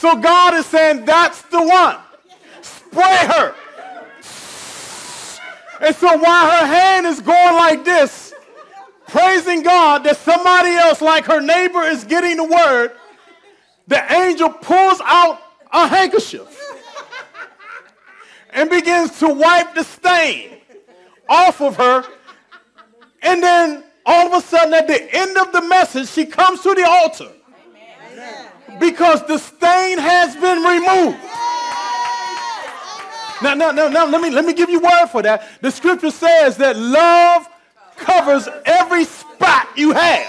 So God is saying, that's the one. Spray her. And so while her hand is going like this, praising God that somebody else, like her neighbor, is getting the word, the angel pulls out a handkerchief and begins to wipe the stain off of her. And then all of a sudden at the end of the message, she comes to the altar. Because the stain has been removed. Now, let me give you word for that. The scripture says that love covers every spot you have.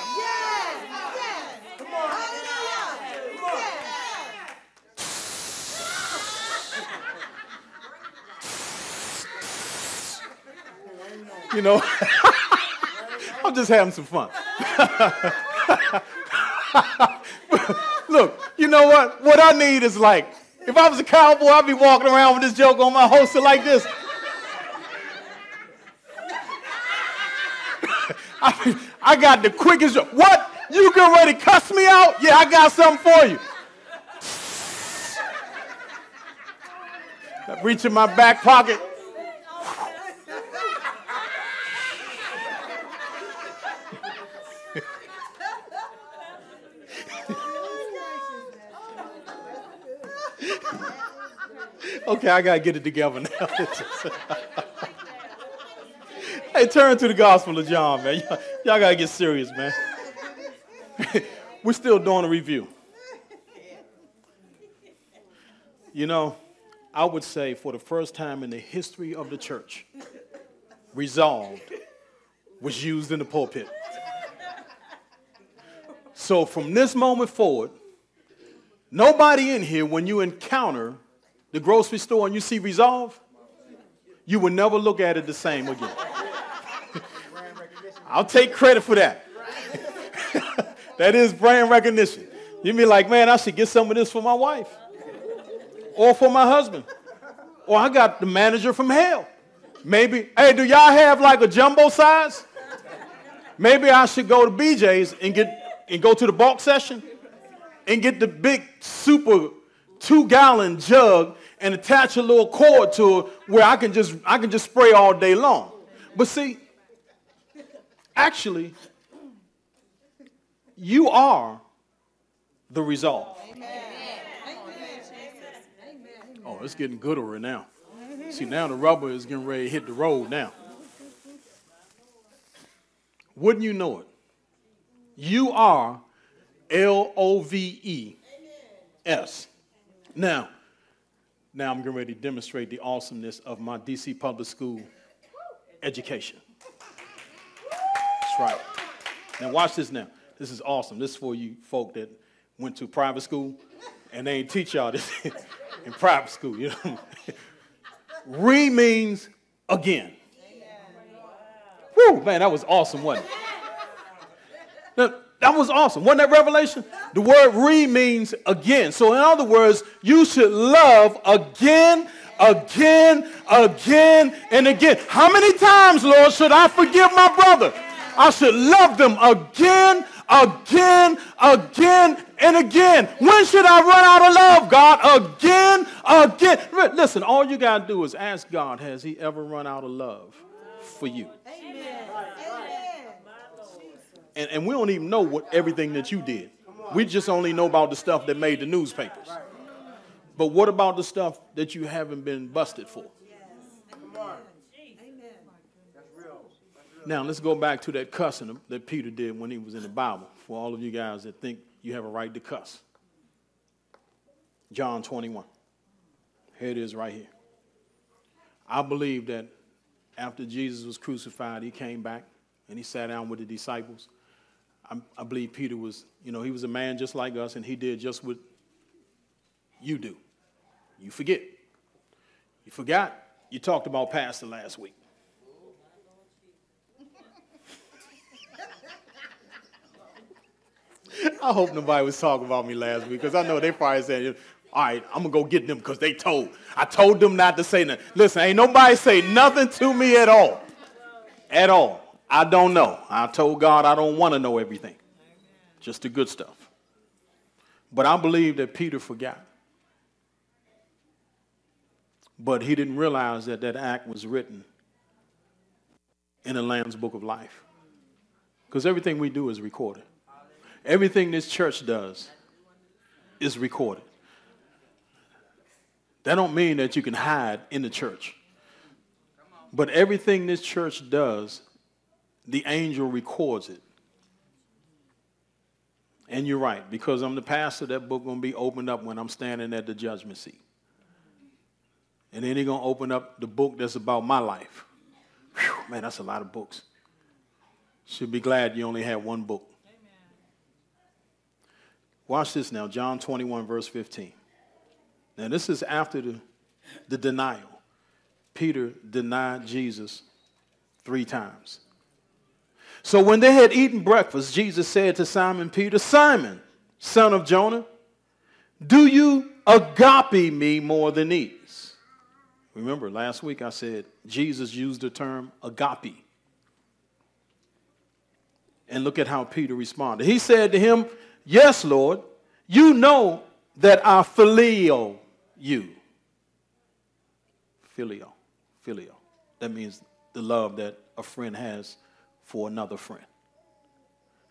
You know, I'm just having some fun. Look, you know what? What I need is like, if I was a cowboy, I'd be walking around with this joke on my holster like this. I got the quickest joke. What? You getting ready to cuss me out? Yeah, I got something for you. I reach in my back pocket. Okay, I got to get it together now. Hey, turn to the Gospel of John, man. Y'all got to get serious, man. We're still doing a review. You know, I would say for the first time in the history of the church, resolved was used in the pulpit. So from this moment forward, nobody in here, when you encounter the grocery store and you see resolve, you will never look at it the same again. I'll take credit for that. That is brand recognition. You be like, man, I should get some of this for my wife or for my husband. Or I got the manager from hell. Maybe, hey, do y'all have like a jumbo size? Maybe I should go to BJ's and go to the bulk session and get the big super 2-gallon jug and attach a little cord to it where I can just spray all day long. But see, actually, you are the resolve. Oh, it's getting gooder now. See, now the rubber is getting ready to hit the road now. Wouldn't you know it? You are LOVES. Now I'm getting ready to demonstrate the awesomeness of my DC public school education. That's right. Now watch this now. This is awesome. This is for you folk that went to private school and they ain't teach y'all this in private school. You know, re means again. Woo, man, that was awesome, wasn't it? Now, that was awesome. Wasn't that revelation? The word re means again. So in other words, you should love again, again, again, and again. How many times, Lord, should I forgive my brother? I should love them again, again, again, and again. When should I run out of love, God? Again, again. Listen, all you got to do is ask God, has he ever run out of love for you? Amen. And we don't even know what everything that you did. We just only know about the stuff that made the newspapers. But what about the stuff that you haven't been busted for? Now, let's go back to that cussing that Peter did when he was in the Bible, for all of you guys that think you have a right to cuss. John 21. Here it is right here. I believe that after Jesus was crucified, he came back and he sat down with the disciples. I believe Peter was, he was a man just like us, and he did just what you do. You forget. You forgot. You talked about Pastor last week. I hope nobody was talking about me last week, because I know they probably said, all right, I'm going to go get them because I told them not to say nothing. Listen, ain't nobody say nothing to me at all. At all. I don't know. I told God I don't want to know everything. Just the good stuff. But I believe that Peter forgot. But he didn't realize that that act was written in the Lamb's Book of Life. Because everything we do is recorded. Everything this church does is recorded. That don't mean that you can hide in the church. But everything this church does, the angel records it. And you're right, because I'm the pastor, that book going to be opened up when I'm standing at the judgment seat. And then he's going to open up the book that's about my life. Whew, man, that's a lot of books. Should be glad you only had one book. Amen. Watch this now, John 21, verse 15. Now, this is after the denial. Peter denied Jesus 3 times. So when they had eaten breakfast, Jesus said to Simon Peter, Simon, son of Jonah, do you agape me more than these? Remember, last week I said Jesus used the term agape. And look at how Peter responded. He said to him, yes, Lord, you know that I phileo you. Phileo. That means the love that a friend has for another friend.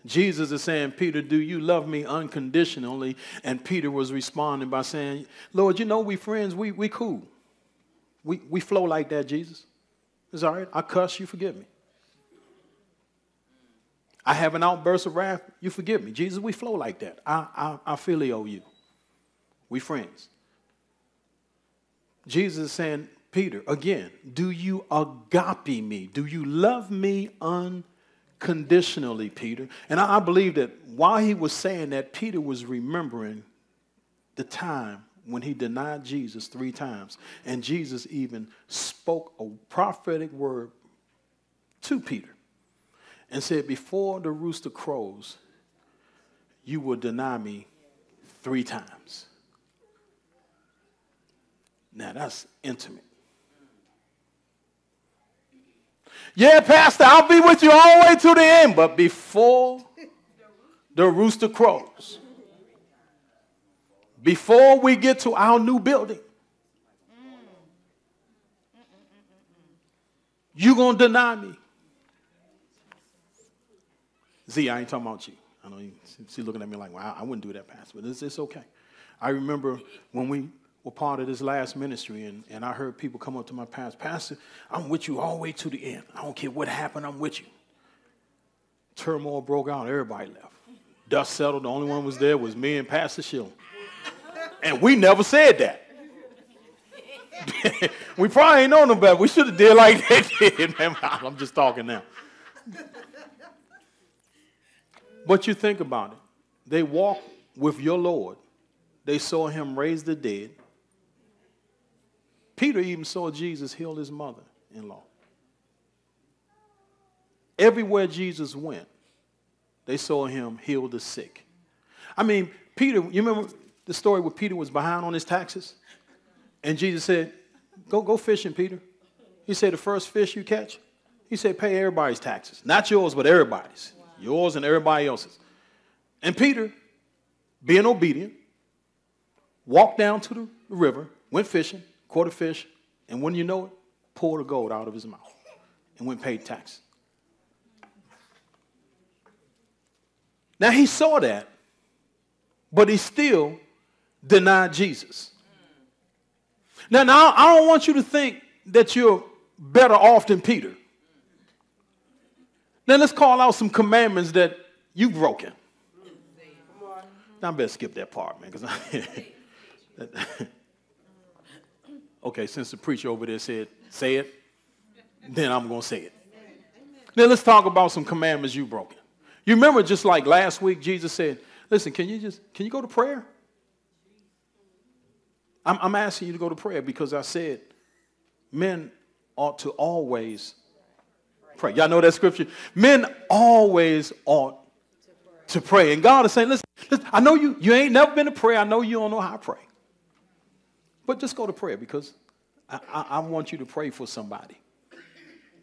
Jesus is saying, Peter, do you love me unconditionally? And Peter was responding by saying, Lord, you know we friends, we cool. We flow like that, Jesus. It's all right. I cuss, you forgive me. I have an outburst of wrath, you forgive me. Jesus, we flow like that. I phileo you. We friends. Jesus is saying, Peter, again, do you agape me? Do you love me unconditionally, Peter? And I believe that while he was saying that, Peter was remembering the time when he denied Jesus 3 times. And Jesus even spoke a prophetic word to Peter and said, before the rooster crows, you will deny me 3 times. Now that's intimate. Yeah, Pastor, I'll be with you all the way to the end. But before the rooster crows, before we get to our new building, you're going to deny me. Z, I ain't talking about you. I know she's looking at me like, well, I wouldn't do that, Pastor. But it's okay. I remember when we were part of this last ministry, and I heard people come up to my pastor, Pastor, I'm with you all the way to the end. I don't care what happened, I'm with you. Turmoil broke out, everybody left. Dust settled, the only one was there was me and Pastor Shill. And we never said that. We probably ain't known no better. We should have did like they did. I'm just talking now. But you think about it. They walked with your Lord. They saw him raise the dead. Peter even saw Jesus heal his mother-in-law. Everywhere Jesus went, they saw him heal the sick. I mean, Peter, you remember the story where Peter was behind on his taxes? And Jesus said, go fishing, Peter. He said, the first fish you catch, he said, pay everybody's taxes. Not yours, but everybody's. Wow. Yours and everybody else's. And Peter, being obedient, walked down to the river, went fishing, caught a fish, and when you know it, poured the gold out of his mouth and went and paid tax. Now he saw that, but he still denied Jesus. Now I don't want you to think that you're better off than Peter. Now let's call out some commandments that you've broken. Now I better skip that part, man, because okay, since the preacher over there said, say it, then I'm going to say it. Now let's talk about some commandments you've broken. You remember just like last week, Jesus said, listen, can you go to prayer? I'm asking you to go to prayer because I said men ought to always pray. Y'all know that scripture? Men always ought to pray. And God is saying, listen, I know you ain't never been to prayer. I know you don't know how to pray. But just go to prayer because I want you to pray for somebody.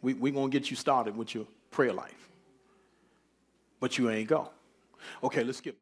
We're going to get you started with your prayer life. But you ain't go. Okay, let's skip.